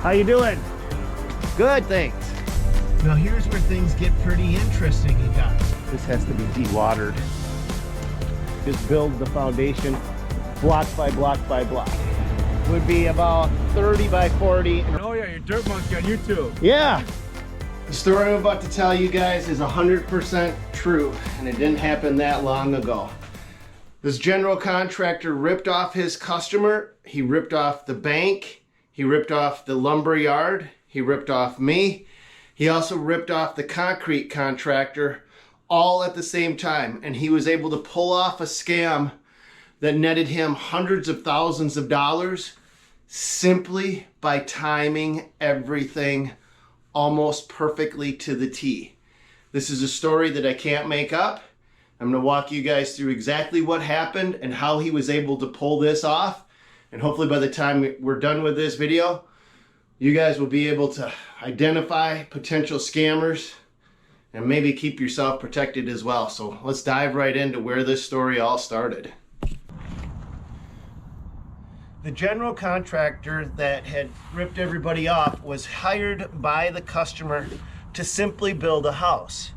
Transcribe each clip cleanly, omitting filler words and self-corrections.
How you doing? Good, thanks. Now here's where things get pretty interesting, you guys. This has to be dewatered. Just build the foundation block by block by block. Would be about 30 by 40. Oh yeah, you're Dirt Monkey on YouTube. Yeah. The story I'm about to tell you guys is 100% true, and it didn't happen that long ago. This general contractor ripped off his customer. He ripped off the bank. He ripped off the lumber yard. He ripped off me. He also ripped off the concrete contractor, all at the same time. And he was able to pull off a scam that netted him hundreds of thousands of dollars simply by timing everything almost perfectly to the T. This is a story that I can't make up. I'm going to walk you guys through exactly what happened and how he was able to pull this off. And hopefully by the time we're done with this video, you guys will be able to identify potential scammers and maybe keep yourself protected as well. So let's dive right into where this story all started. The general contractor that had ripped everybody off was hired by the customer to simply build a house.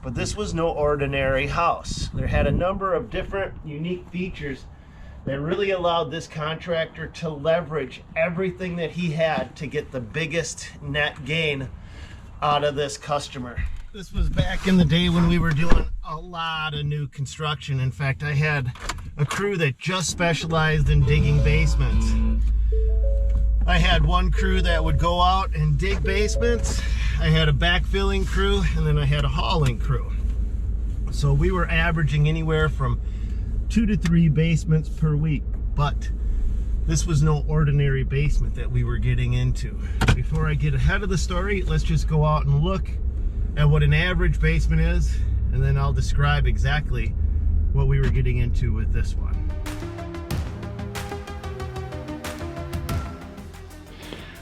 But this was no ordinary house. There had a number of different unique features that really allowed this contractor to leverage everything that he had to get the biggest net gain out of this customer. This was back in the day when we were doing a lot of new construction. In fact, I had a crew that just specialized in digging basements. I had one crew that would go out and dig basements. I had a backfilling crew, and then I had a hauling crew. So we were averaging anywhere from 2 to 3 basements per week, but this was no ordinary basement that we were getting into. Before I get ahead of the story, let's just go out and look at what an average basement is, and then I'll describe exactly what we were getting into with this one.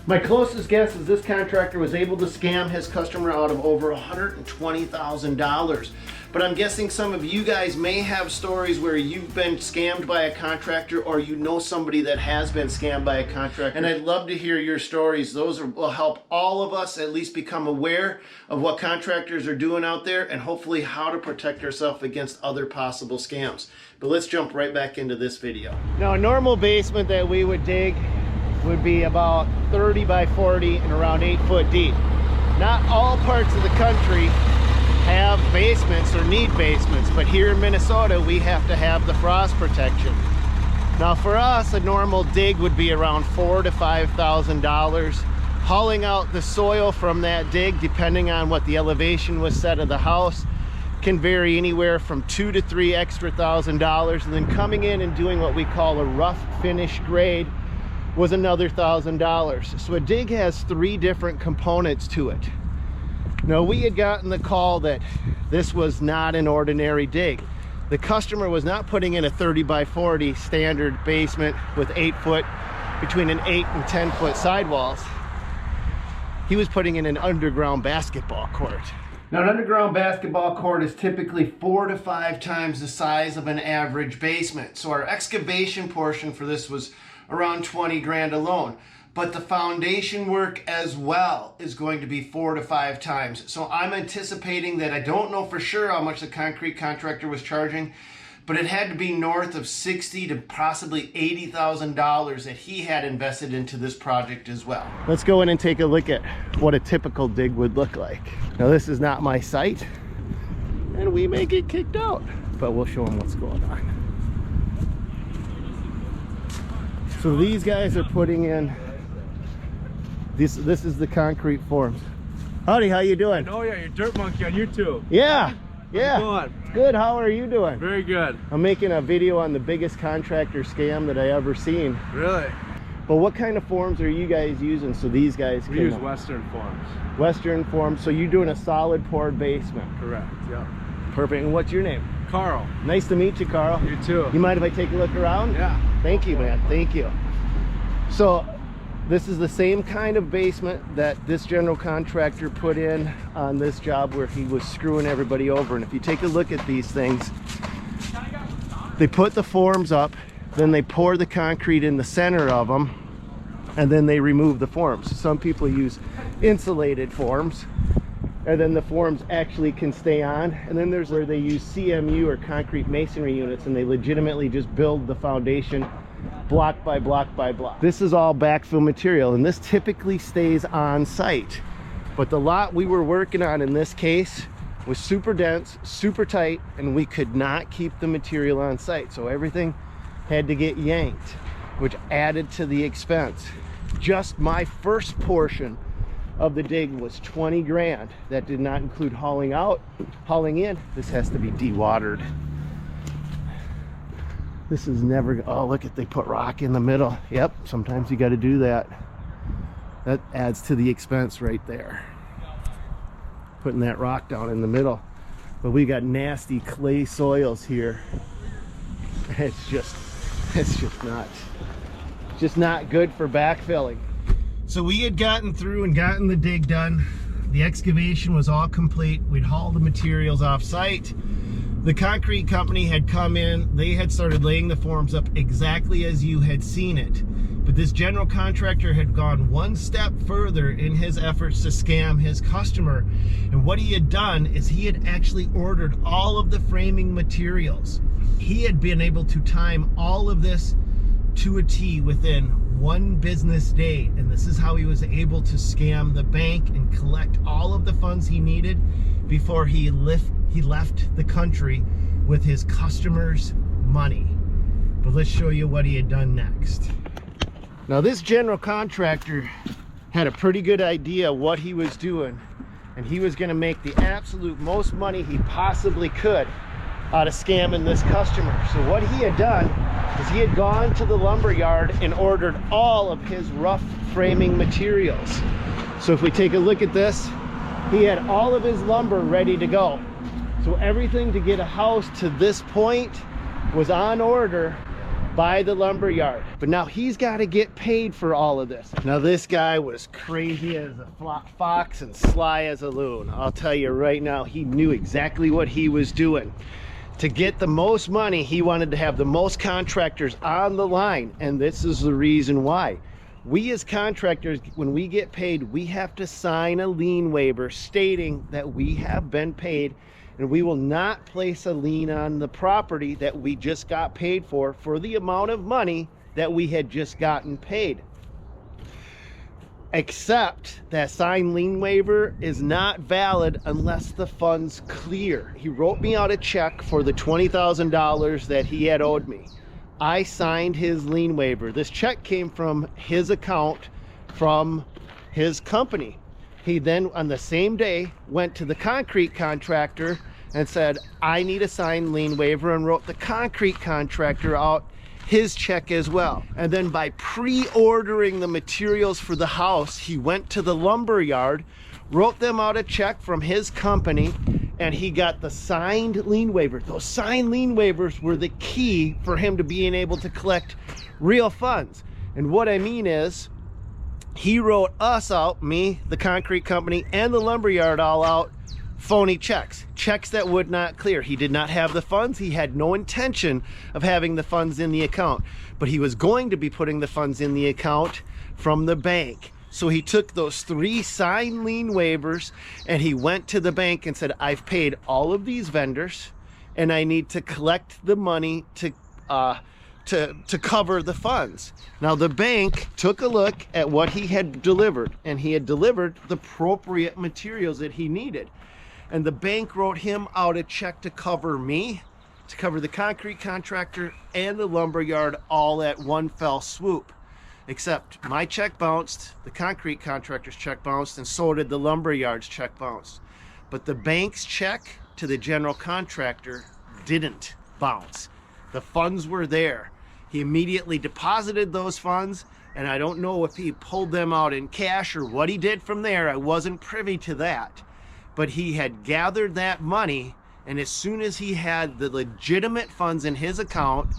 My closest guess is this contractor was able to scam his customer out of over $120,000. But I'm guessing some of you guys may have stories where you've been scammed by a contractor, or you know somebody that has been scammed by a contractor. And I'd love to hear your stories. Those will help all of us at least become aware of what contractors are doing out there, and hopefully how to protect ourselves against other possible scams. But let's jump right back into this video. Now, a normal basement that we would dig would be about 30 by 40 and around 8 foot deep. Not all parts of the country have basements or need basements, but here in Minnesota we have to have the frost protection. Now for us, a normal dig would be around $4,000 to $5,000. Hauling out the soil from that dig, depending on what the elevation was set of the house, can vary anywhere from $2,000 to $3,000 extra, and then coming in and doing what we call a rough finish grade was another $1,000. So a dig has 3 different components to it. Now, we had gotten the call that this was not an ordinary dig. The customer was not putting in a 30 by 40 standard basement with 8 foot, between an 8 and 10 foot sidewalls. He was putting in an underground basketball court. Now, an underground basketball court is typically 4 to 5 times the size of an average basement. So our excavation portion for this was around 20 grand alone. But the foundation work as well is going to be 4 to 5 times. So I'm anticipating that, I don't know for sure how much the concrete contractor was charging, but it had to be north of $60,000 to possibly $80,000 that he had invested into this project as well. Let's go in and take a look at what a typical dig would look like. Now, this is not my site, and we may get kicked out, but we'll show them what's going on. So these guys are putting in, this is the concrete forms. Howdy, how you doing? Oh yeah, you're Dirt Monkey on YouTube. Yeah, yeah. How's it going? Good, how are you doing? Very good. I'm making a video on the biggest contractor scam that I ever seen. Really? But what kind of forms are you guys using so these guys We use Western forms. Western forms, so you're doing a solid poured basement. Correct, yeah. Perfect, and what's your name? Carl. Nice to meet you, Carl. You too. You mind if I take a look around? Yeah. Thank you, man, thank you. So, this is the same kind of basement that this general contractor put in on this job where he was screwing everybody over. And if you take a look at these things, they put the forms up, then they pour the concrete in the center of them, and then they remove the forms. Some people use insulated forms, and then the forms actually can stay on. And then there's where they use CMU or concrete masonry units, and they legitimately just build the foundation block by block by block. This is all backfill material, and this typically stays on site. But the lot we were working on in this case was super dense, super tight, and we could not keep the material on site. So everything had to get yanked, which added to the expense. Just my first portion of the dig was 20 grand. That did not include hauling out, hauling in. This has to be dewatered. This is never, oh look at, they put rock in the middle. Yep, sometimes you got to do that. That adds to the expense right there, putting that rock down in the middle. But we got nasty clay soils here. It's just not good for backfilling. So we had gotten through and gotten the dig done. The excavation was all complete. We'd haul the materials off site. The concrete company had come in. They had started laying the forms up exactly as you had seen it. But this general contractor had gone one step further in his efforts to scam his customer. And what he had done is he had actually ordered all of the framing materials. He had been able to time all of this to a T within one business day, and this is how he was able to scam the bank and collect all of the funds he needed before he left the country with his customers' money. But let's show you what he had done next. Now this general contractor had a pretty good idea what he was doing, and he was going to make the absolute most money he possibly could out of scamming this customer. So what he had done is he had gone to the lumber yard and ordered all of his rough framing materials. So if we take a look at this, he had all of his lumber ready to go. So everything to get a house to this point was on order by the lumber yard. But now he's got to get paid for all of this. Now this guy was crazy as a fox and sly as a loon. I'll tell you right now, he knew exactly what he was doing. To get the most money, he wanted to have the most contractors on the line, and this is the reason why. We as contractors, when we get paid, we have to sign a lien waiver stating that we have been paid, and we will not place a lien on the property that we just got paid for the amount of money that we had just gotten paid. Except that signed lien waiver is not valid unless the funds clear. He wrote me out a check for the $20,000 that he had owed me. I signed his lien waiver. This check came from his account from his company. He then, on the same day, went to the concrete contractor and said, I need a signed lien waiver, and wrote the concrete contractor out his check as well. And then by pre-ordering the materials for the house, he went to the lumber yard, wrote them out a check from his company, and he got the signed lien waiver. Those signed lien waivers were the key for him to being able to collect real funds. And what I mean is, he wrote us out, me, the concrete company, and the lumber yard all out phony checks that would not clear. He did not have the funds. He had no intention of having the funds in the account, but he was going to be putting the funds in the account from the bank. So he took those 3 signed lien waivers and he went to the bank and said, I've paid all of these vendors and I need to collect the money to cover the funds. Now the bank took a look at what he had delivered, and he had delivered the appropriate materials that he needed. And the bank wrote him out a check to cover me, to cover the concrete contractor and the lumber yard all at one fell swoop. Except my check bounced, the concrete contractor's check bounced, and so did the lumber yard's check bounced. But the bank's check to the general contractor didn't bounce. The funds were there. He immediately deposited those funds, and I don't know if he pulled them out in cash or what he did from there. I wasn't privy to that. But he had gathered that money, and as soon as he had the legitimate funds in his account,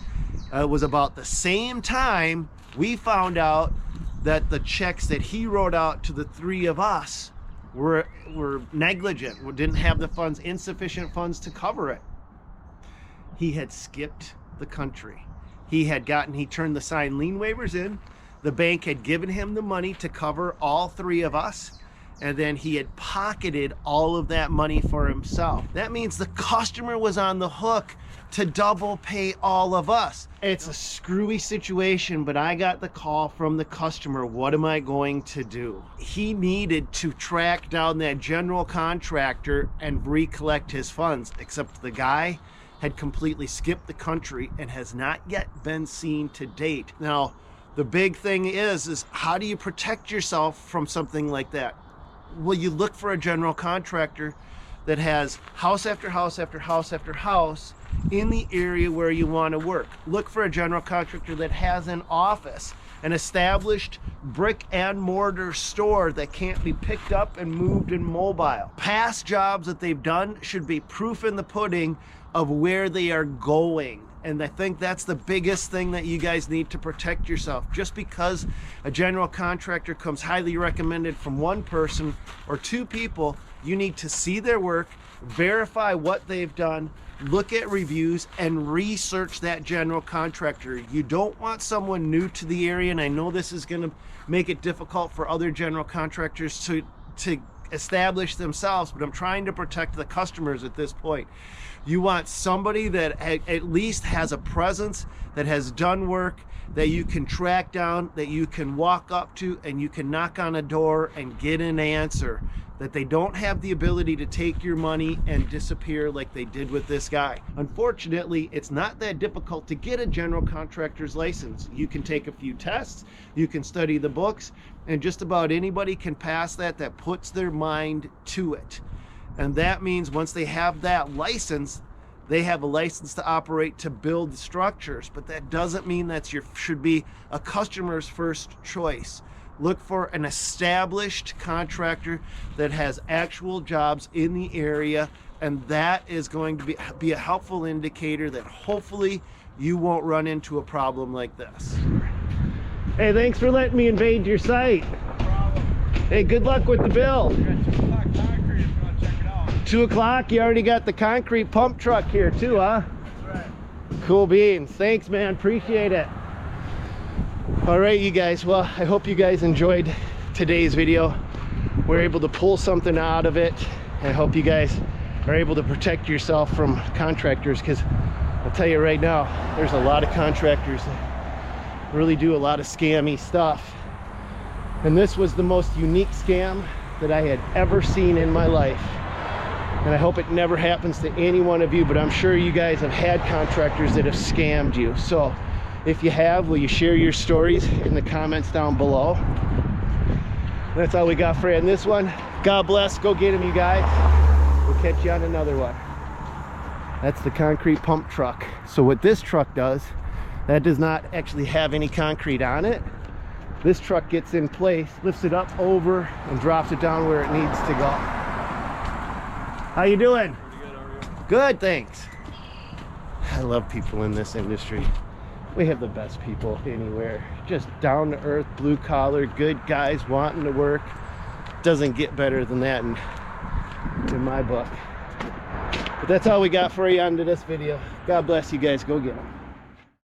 it was about the same time we found out that the checks that he wrote out to the 3 of us were negligent, didn't have the funds, insufficient funds to cover it. He had skipped the country. He turned the signed lien waivers in. The bank had given him the money to cover all three of us, and then he had pocketed all of that money for himself. That means the customer was on the hook to double pay all of us. It's a screwy situation, but I got the call from the customer. What am I going to do? He needed to track down that general contractor and recollect his funds, except the guy had completely skipped the country and has not yet been seen to date. Now, the big thing is how do you protect yourself from something like that? Well, you look for a general contractor that has house after house after house after house in the area where you want to work. Look for a general contractor that has an office, an established brick and mortar store that can't be picked up and moved and mobile. Past jobs that they've done should be proof in the pudding of where they are going. And I think that's the biggest thing that you guys need to protect yourself. Just because a general contractor comes highly recommended from one person or two people, you need to see their work, verify what they've done, look at reviews, and research that general contractor. You don't want someone new to the area, and I know this is going to make it difficult for other general contractors to establish themselves, but I'm trying to protect the customers at this point. You want somebody that at least has a presence, that has done work, that you can track down, that you can walk up to, and you can knock on a door and get an answer. That they don't have the ability to take your money and disappear like they did with this guy. Unfortunately, it's not that difficult to get a general contractor's license. You can take a few tests, you can study the books, and just about anybody can pass that puts their mind to it. And that means once they have that license, they have a license to operate to build structures, but that doesn't mean that should be a customer's first choice. Look for an established contractor that has actual jobs in the area, and that is going to be a helpful indicator that hopefully you won't run into a problem like this. Hey, thanks for letting me invade your site. No problem. Hey, good luck with the build. We got 2 o'clock concrete if you want to check it out. 2 o'clock, you already got the concrete pump truck here too, huh? That's right. Cool beans. Thanks, man. Appreciate it. All right, you guys. Well, I hope you guys enjoyed today's video. We're able to pull something out of it. I hope you guys are able to protect yourself from contractors, because I'll tell you right now, there's a lot of contractors that really do a lot of scammy stuff. And this was the most unique scam that I had ever seen in my life. And I hope it never happens to any one of you, but I'm sure you guys have had contractors that have scammed you. So if you have, will you share your stories in the comments down below? That's all we got for you in this one. God bless. Go get them, you guys. We'll catch you on another one. That's the concrete pump truck. So what this truck does, that does not actually have any concrete on it. This truck gets in place, lifts it up over, and drops it down where it needs to go. How you doing? Pretty good, how are you? Good, thanks. I love people in this industry. We have the best people anywhere. Just down to earth, blue collar, good guys wanting to work. Doesn't get better than that in my book. But that's all we got for you on to this video. God bless you guys. Go get them.